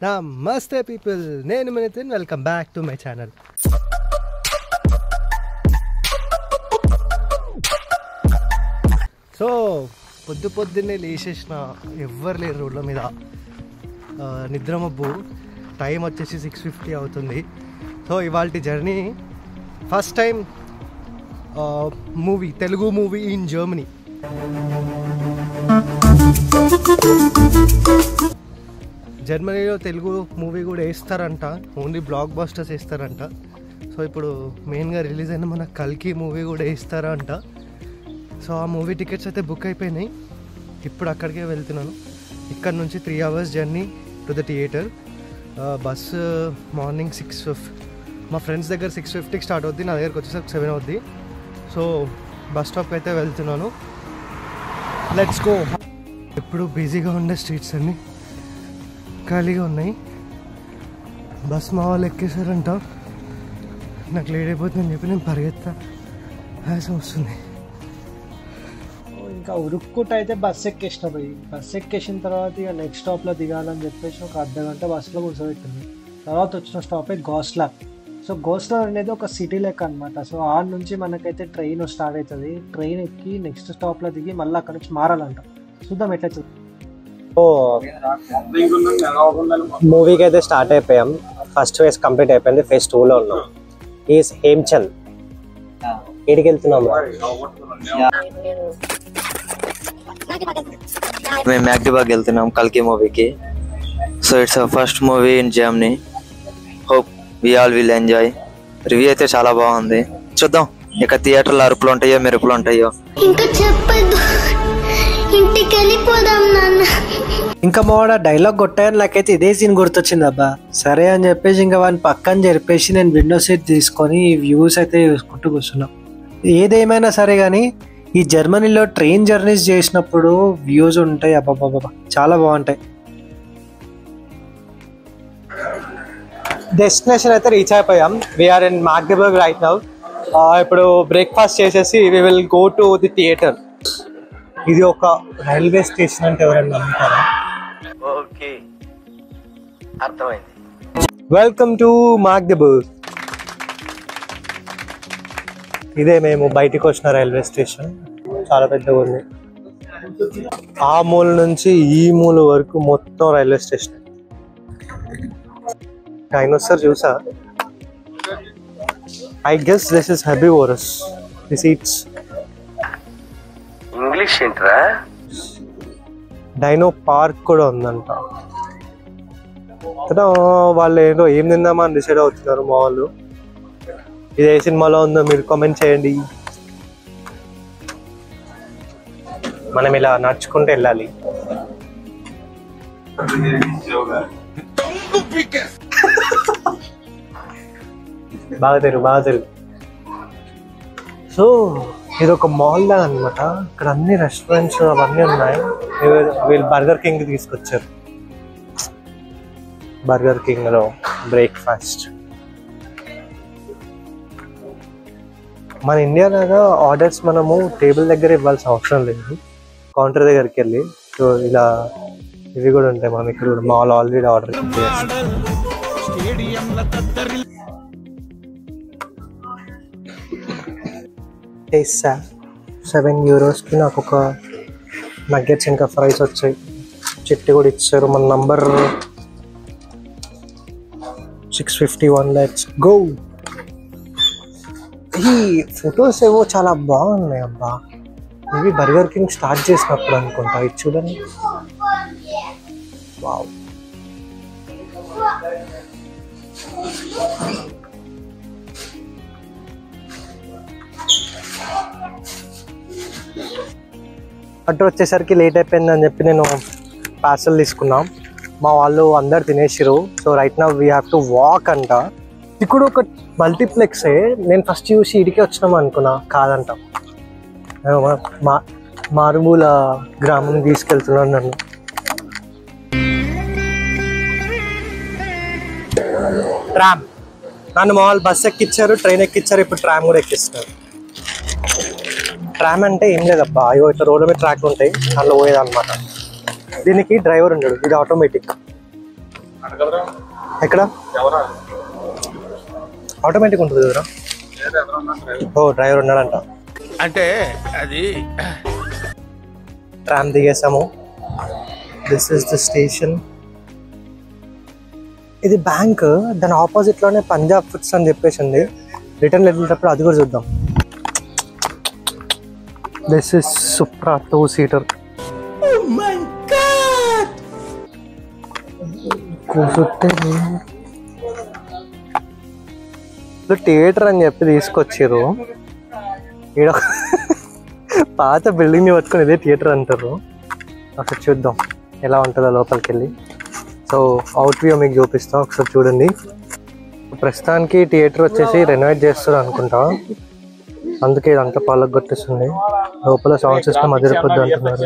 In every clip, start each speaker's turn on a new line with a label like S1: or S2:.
S1: నమస్తే పీపుల్, నేను Nitin. Welcome back to my channel. So పొద్దున్నే లేచేసిన, ఎవ్వరు లేరు రోడ్ల మీద, నిద్రమబ్బు. టైం వచ్చేసి 6:50 అవుతుంది. సో ఇవాళ journey first time Telugu movie in Germany. జర్మనీలో తెలుగు మూవీ కూడా వేస్తారంట, ఓన్లీ బ్లాక్ బస్టర్స్ వేస్తారంట. సో ఇప్పుడు మెయిన్గా రిలీజ్ అయిన మన కల్కి మూవీ కూడా వేస్తారంట. సో ఆ మూవీ టికెట్స్ అయితే బుక్ అయిపోయినాయి. ఇప్పుడు అక్కడికే వెళ్తున్నాను. ఇక్కడ నుంచి 3 hours journey to the theatre. Bus morning 6 మా ఫ్రెండ్స్ దగ్గర 6:50కి స్టార్ట్ అవుద్ది, నా దగ్గరకు వచ్చేసరికి 7 అవుద్ది. సో బస్ స్టాప్కి అయితే వెళ్తున్నాను. Let's go. ఎప్పుడు బిజీగా ఉండే స్ట్రీట్స్ అన్నీ ఖాళీగా ఉన్నాయి. బస్ మా వాళ్ళు ఎక్కేసారంట. నాకు లేట్ అయిపోతుందని చెప్పి నేను పరిగెత్తా, ఆయాసం వస్తుంది.
S2: ఇంకా ఉరుక్కుంటూ అయితే బస్సు ఎక్కేసిన పోయి, బస్సు ఎక్కేసిన తర్వాత ఇక నెక్స్ట్ స్టాప్లో దిగాలని చెప్పేసి ఒక అర్ధగంట బస్సులో కూర్చోబెట్టింది. తర్వాత వచ్చిన స్టాపే గోస్లార్. సో గోస్లార్ అనేది ఒక సిటీ లెక్క అనమాట. సో ఆడ నుంచి మనకైతే ట్రైన్ స్టార్ట్ అవుతుంది. ట్రైన్ ఎక్కి నెక్స్ట్ స్టాప్లో దిగి మళ్ళీ అక్కడ నుంచి మారాలంట. చూద్దాం ఎట్లా చూద్దాం.
S3: మూవీకి అయితే స్టార్ట్ అయిపోయాం. ఫస్ట్ ఫేజ్ కంప్లీట్ అయిపోయింది. ఫేజ్ 2లో ఉన్నాం. ఈస్ హేమ్చంద్. ఎక్కడికి వెళ్తున్నాము?
S4: మేము మ్యాగ్డిబాగ్ వెళ్తున్నాం కల్కి మూవీకి. So it's first movie in Germany. Hope we all will enjoy. Review అయితే చాలా బాగుంది. చూద్దాం ఇక థియేటర్లో అరుపులు ఉంటాయో మెరుపులు ఉంటాయో.
S2: ఇంకా మావాడ డైలాగ్ కొట్టాయని నాకైతే ఇదే సీన్ గుర్తొచ్చింది అబ్బా. సరే అని చెప్పేసి ఇంకా వాడిని పక్కన జరిపేసి నేను విండో సీట్ తీసుకొని వ్యూస్ అయితే చూసుకుంటూ కూర్చున్నాం. ఏదేమైనా సరే కానీ ఈ జర్మనీలో ట్రైన్ జర్నీస్ చేసినప్పుడు వ్యూస్ ఉంటాయి అబ్బాబ్బాబ్బా, చాలా బాగుంటాయి.
S3: డెస్టినేషన్ అయితే రీచ్ అయిపోయాం. We're in Magdeburg right now. ఇప్పుడు బ్రేక్ఫాస్ట్ చేసేసి we will go to the theatre. ఇది ఒక రైల్వే స్టేషన్ అంటే ఎవరైనా నమ్ముతారా?
S4: ఓకే, అర్థమైంది.
S3: Welcome to Magdeburg. ఇదే మేము బయటికి వచ్చిన రైల్వే స్టేషన్. చాలా పెద్దగా ఉంది. ఆ మూల నుంచి ఈ మూల వరకు మొత్తం రైల్వే స్టేషన్. డైనోసార్ చూసా. I guess this is herbivorous. The seats
S4: English ఏంట్రా?
S3: డైనో పార్క్ కూడా ఉందంట. కదా వాళ్ళు ఏదో ఏం తిందామా అని డిసైడ్ అవుతున్నారు మా వాళ్ళు. ఇది ఏ సినిమాలో ఉందో మీరు కామెంట్ చేయండి. మనం ఇలా నడుచుకుంటూ వెళ్ళాలి. బాగా తిరుగు. సో ఇది ఒక మాల్ లా అనమాట. ఇక్కడ అన్ని రెస్టారెంట్స్ అవన్నీ ఉన్నాయి. వీళ్ళు బర్గర్ కింగ్ తీసుకొచ్చారు. బర్గర్ కింగ్ లో బ్రేక్ఫాస్ట్. మన ఇండియా లాగా ఆర్డర్స్ మనము టేబుల్ దగ్గర ఇవ్వాల్సిన అవసరం లేదు, కౌంటర్ దగ్గరికి వెళ్ళి. సో ఇలా ఇవి కూడా ఉంటాయి. మనం ఇక్కడ కూడా మాల్ ఆల్రెడీ ఆర్డర్ చేస్తాం. 7 euros నాకు ఒక నగ్గెట్స్ ఇంకా ఫ్రైస్ వచ్చాయి. చిట్టి కూడా ఇచ్చారు. మన నంబర్ 651. Let's go. ఈ ఫొటోస్ ఏవో చాలా బాగున్నాయి అబ్బా. ఇవి బర్గర్ కింగ్ స్టార్ట్ చేసినప్పుడు అనుకుంటా. ఇది చూడండి. వావ్. అటు వచ్చేసరికి లేట్ అయిపోయిందని చెప్పి నేను పార్సల్ తీసుకున్నాం. మా వాళ్ళు అందరు తినేసిరు. So right now we have to walk అంట. ఇక్కడ ఒక మల్టీప్లెక్సే. నేను ఫస్ట్ చూసి ఇడికే వచ్చినాం అనుకున్నా, కాదంట. మారుమూల గ్రామం తీసుకెళ్తున్నాను నన్ను. ట్రామ్. నన్ను మా వాళ్ళు బస్ ఎక్కిచ్చారు, ట్రైన్ ఎక్కిచ్చారు, ఇప్పుడు ట్రామ్ కూడా ఎక్కిస్తారు. ట్రామ్ అంటే ఏం లేదబ్బా, అయ్యో ఇట్లా రోడ్ల మీద ట్రాక్ ఉంటాయి, దాంట్లో పోయేదన్నమాట. దీనికి డ్రైవర్ ఉండడు, ఇది ఆటోమేటిక్. ఎక్కడ ఆటోమేటిక్ ఉంటుంది కదా. ఓ డ్రైవర్ ఉన్నాడంట.
S5: అంటే అది
S3: ట్రామ్ దిగేసాము. This is the station. ఇది బ్యాంక్, దాని ఆపోజిట్ లోనే పంజాబ్ ఫుడ్స్ అని చెప్పేసి ఉంది. రిటర్న్ వెళ్ళేటప్పుడు అది కూడా చూద్దాం. This is Supra 2-seater. Theatre అని చెప్పి తీసుకొచ్చారు. ఈడ పాత బిల్డింగ్ ని పట్టుకొని ఇదే థియేటర్ అంటారు. అసలు చూద్దాం ఎలా ఉంటుందో లోపలికి వెళ్ళి. సో అవుట్ వ్యూ మీకు చూపిస్తా, ఒకసారి చూడండి. ప్రస్తుతానికి థియేటర్ వచ్చేసి రెనోవేట్ చేస్తారు అనుకుంటా, అందుకే ఇదంతా పాలకు కొట్టిస్తుంది. లోపల సౌండ్ సిస్టమ్ అదిరిపోద్ది అంటున్నారు.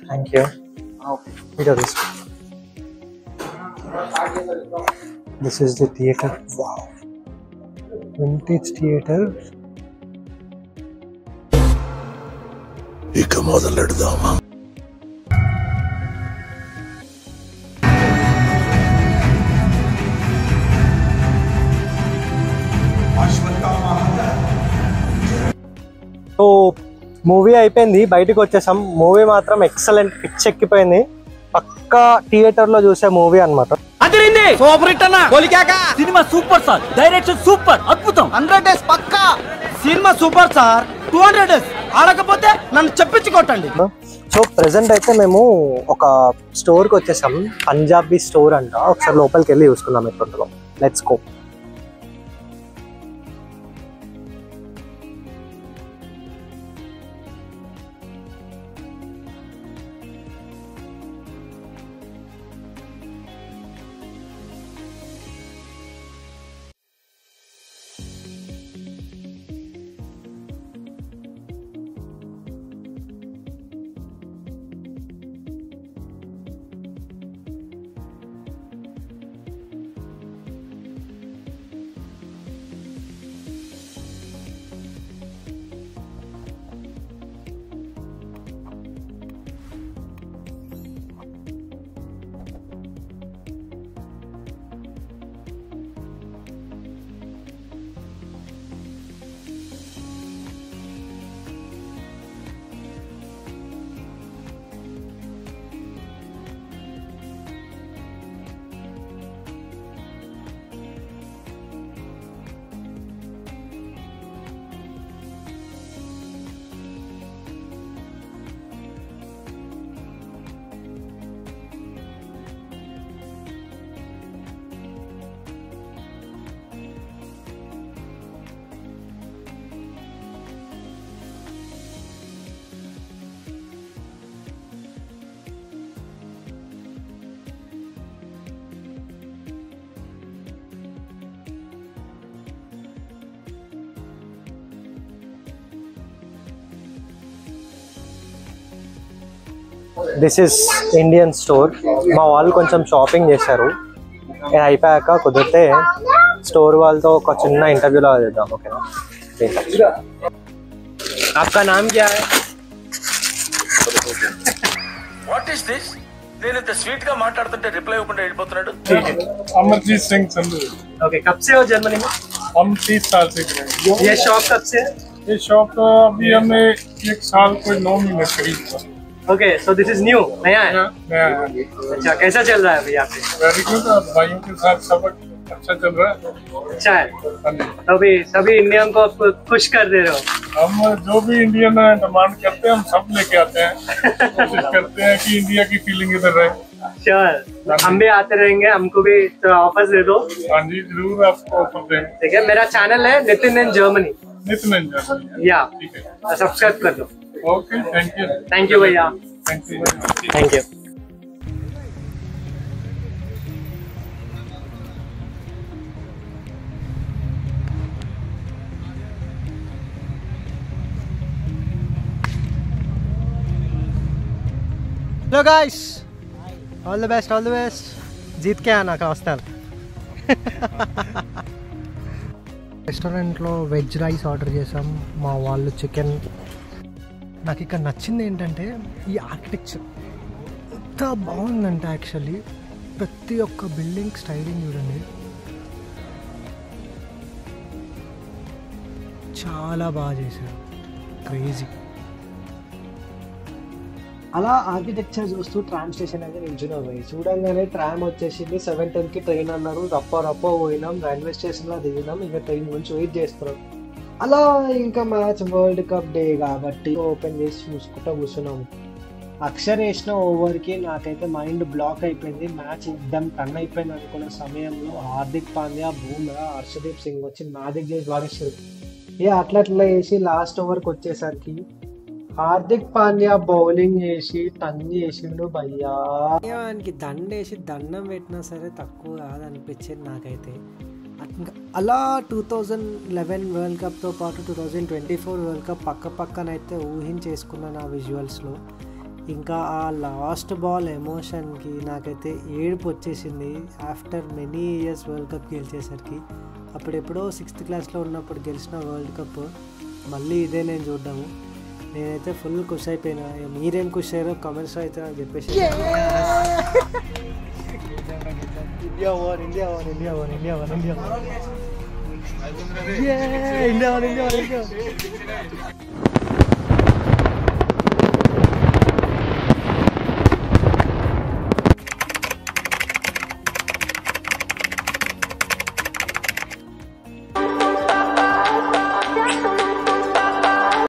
S3: Thank you. This is the theatre. Wow, vintage theatre.
S5: ఇక మొదలెడదామా?
S3: సో మూవీ అయిపోయింది, బయటకు వచ్చేసాం. మూవీ మాత్రం ఎక్సలెంట్, పిచ్చెక్కిపోయింది. పక్కా థియేటర్ లో చూసే మూవీ అన్నమాట.
S6: Cinema super sir, direction super, అద్భుతం. 100 days పక్కా సినిమా సూపర్ సార్. 200 days ఆడకపోతే నన్ను చెప్పించుకోటండి.
S3: సో ప్రెసెంట్ అయితే మేము ఒక స్టోర్ కి వచ్చేసాం, పంజాబీ స్టోర్ అంట. ఒకసారి లోపలికి వెళ్ళి చూసుకుందాం ఎట్లుంటుందో. Let's go. This is Indian store. మా వాళ్ళు కొంచెం షాపింగ్ చేశారు. ఇది అయిపోయాక కుదిరితే స్టోర్ వాళ్ళతో ఒక చిన్న ఇంటర్వ్యూలో చేద్దాం, ఓకేనా? आपका नाम क्या है?
S5: What is this? నేను ఇంత స్వీట్ గా మాట్లాడుతుంటే రిప్లై ఇవ్వకుండా వెళ్ళిపోతున్నాడు.
S7: अमरजीत सिंह संधू।
S3: ओके, कब से हो जर्मनी में?
S7: हम 30 साल से हैं।
S3: ये शॉप कब से है?
S7: ये शॉप तो अभी हमें 1 साल कोई 9 महीने करीब।
S3: Okay, so this is new, नया है?
S7: नया।
S3: अच्छा, कैसा चल रहा है अभी यहाँ पे?
S7: Very good. भाइयों के साथ सब अच्छा चल रहा है।
S3: अच्छा है। तो अभी सभी इंडियन को खुश कर दे रहे हो?
S7: हम जो भी इंडियन डिमांड करते हैं हम सब लेके आते हैं। कोशिश करते हैं कि इंडिया की फीलिंग इधर रहे।
S3: श्योर, हम भी आते रहेंगे, हमको भी ऑफर दे दो।
S7: हाँ जी, जरूर आपको ऑफर देंगे।
S3: ठीक है, मेरा चैनल है नितिन इन जर्मनी।
S7: नितिन
S3: या
S7: ठीक है,
S3: सब्सक्राइब कर दो।
S7: Okay, thank you.
S3: Thank you भैया।
S7: Thank you.
S3: Thank you. Hello guys, all the best, all the best. जीत के आना का हॉस्टल.
S1: రెస్టారెంట్లో వెజ్ రైస్ ఆర్డర్ చేసాం, మా వాళ్ళు చికెన్. నాకు ఇక్కడ నచ్చింది ఏంటంటే ఈ ఆర్కిటెక్చర్ ఎంత బాగుందంటే యాక్చువల్లీ ప్రతి ఒక్క బిల్డింగ్ స్టైలింగ్ చూడండి, చాలా బాగా చేశారు, క్రేజీ.
S2: అలా ఆర్కిటెక్చర్ చూస్తూ ట్రామ్ స్టేషన్ అయితే నిల్చున్నాం పోయి. చూడంగానే ట్రామ్ వచ్చేసింది, 7:10కి ట్రైన్ అన్నారు. రప్ప పోయినాం, రైల్వే స్టేషన్లో దిగినాం, ఇంకా ట్రైన్ గురించి వెయిట్ చేస్తున్నాం. అలా ఇంకా మ్యాచ్ వరల్డ్ కప్ డే కాబట్టి ఓపెన్ చేసి చూసుకుంటూ కూర్చున్నాము. అక్షర్ వేసిన ఓవర్కి నాకైతే మైండ్ బ్లాక్ అయిపోయింది. మ్యాచ్ ఎగ్దమ్ టర్న్ అయిపోయింది అనుకున్న సమయంలో హార్దిక్ పాండ్యా, బూమ్రా, హర్షదీప్ సింగ్ వచ్చి మ్యాజిక్ చేసి వాడేసారు. అట్లా వేసి లాస్ట్ ఓవర్కి వచ్చేసరికి హార్దిక్ పాండ్యా బౌలింగ్ చేసి టన్ చేసిండు భయ్యా.
S3: ఆయనకి దండేసి దండం పెట్టినా సరే తక్కువ కాదనిపించింది నాకైతే. అలా 2011 వరల్డ్ కప్తో పాటు 2024 వరల్డ్ కప్ పక్కనైతే ఊహించేసుకున్నాను ఆ విజువల్స్లో. ఇంకా ఆ లాస్ట్ బాల్ ఎమోషన్కి నాకైతే ఏడుపు వచ్చేసింది. After many years world cup గెలిచేసరికి, అప్పుడెప్పుడో 6th క్లాస్లో ఉన్నప్పుడు గెలిచిన వరల్డ్ కప్ మళ్ళీ ఇదే నేను చూడ్డాము. నేనైతే ఫుల్ ఖుషి అయిపోయినా. మీరేం ఖుషి అయ్యారో కామెంట్స్లో అయితే నాకు చెప్పేసి.
S1: India one, India one, India one, India one, India one, India one, India one.